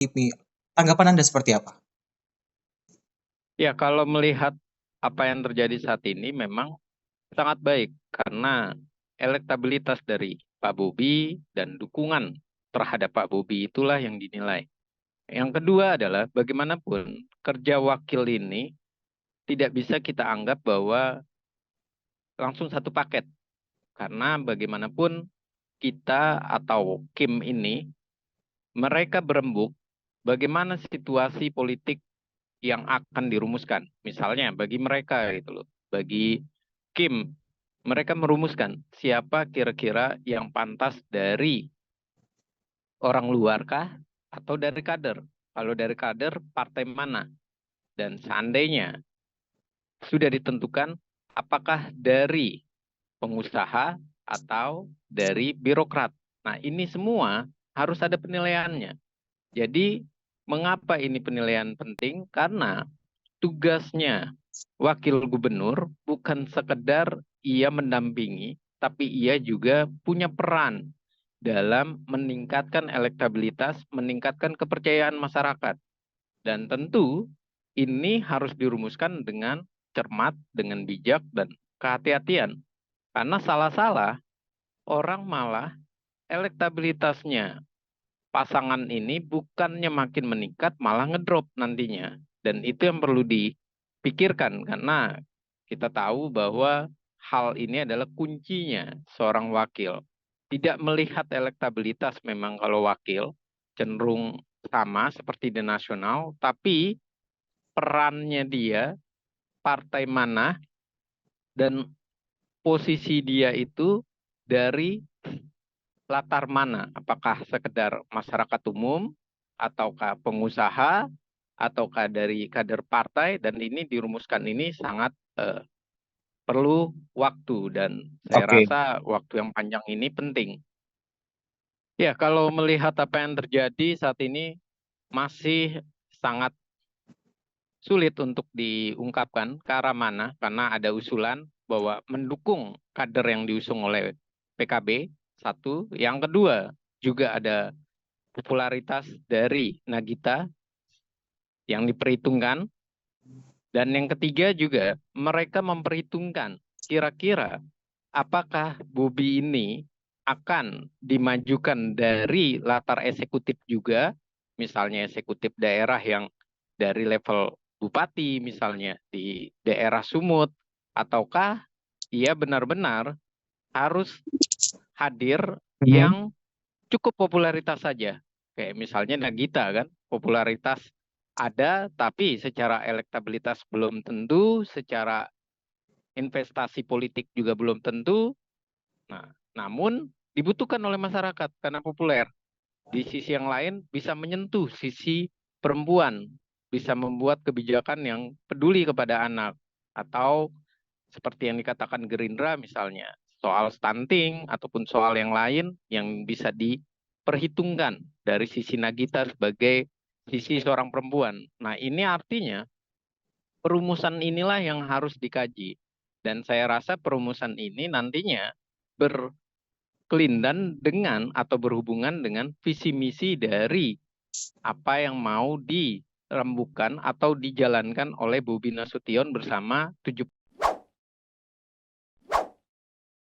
ini. Tanggapan Anda seperti apa? Ya, kalau melihat apa yang terjadi saat ini memang sangat baik karena elektabilitas dari Pak Bobi dan dukungan terhadap Pak Bobi itulah yang dinilai. Yang kedua adalah bagaimanapun kerja wakil ini tidak bisa kita anggap bahwa langsung satu paket. Karena bagaimanapun kita atau Kim ini mereka berembuk bagaimana situasi politik yang akan dirumuskan. Misalnya bagi mereka gitu loh, bagi Kim, mereka merumuskan siapa kira-kira yang pantas dari orang luar kah atau dari kader. Kalau dari kader, partai mana? Dan seandainya sudah ditentukan apakah dari pengusaha atau dari birokrat. Nah, ini semua harus ada penilaiannya. Jadi, mengapa ini penilaian penting? Karena tugasnya wakil gubernur bukan sekedar ia mendampingi, tapi ia juga punya peran dalam meningkatkan elektabilitas, meningkatkan kepercayaan masyarakat. Dan tentu ini harus dirumuskan dengan cermat, dengan bijak, dan kehati-hatian. Karena salah-salah, orang malah elektabilitasnya pasangan ini bukannya makin meningkat, malah ngedrop nantinya. Dan itu yang perlu dipikirkan, karena kita tahu bahwa hal ini adalah kuncinya seorang wakil. Tidak melihat elektabilitas memang kalau wakil, cenderung sama seperti di nasional, tapi perannya dia, partai mana, dan posisi dia itu dari latar mana? Apakah sekedar masyarakat umum, ataukah pengusaha, ataukah dari kader partai, dan ini dirumuskan ini sangat perlu waktu, dan saya Oke. rasa waktu yang panjang ini penting. Ya, kalau melihat apa yang terjadi saat ini masih sangat sulit untuk diungkapkan ke arah mana, karena ada usulan bahwa mendukung kader yang diusung oleh PKB, satu. Yang kedua, juga ada popularitas dari Nagita yang diperhitungkan. Dan yang ketiga juga, mereka memperhitungkan kira-kira apakah Bobi ini akan dimajukan dari latar eksekutif juga, misalnya eksekutif daerah yang dari level bupati misalnya di daerah Sumut, ataukah ia benar-benar harus hadir Mhm. yang cukup popularitas saja. Kayak misalnya Nagita kan, popularitas ada tapi secara elektabilitas belum tentu, secara investasi politik juga belum tentu. Nah, namun dibutuhkan oleh masyarakat karena populer. Di sisi yang lain bisa menyentuh sisi perempuan, bisa membuat kebijakan yang peduli kepada anak, atau seperti yang dikatakan Gerindra misalnya, soal stunting ataupun soal yang lain yang bisa diperhitungkan dari sisi Nagita sebagai sisi seorang perempuan. Nah, ini artinya perumusan inilah yang harus dikaji. Dan saya rasa perumusan ini nantinya berkelindan dengan atau berhubungan dengan visi misi dari apa yang mau dirembukan atau dijalankan oleh Bobi Nasution bersama 70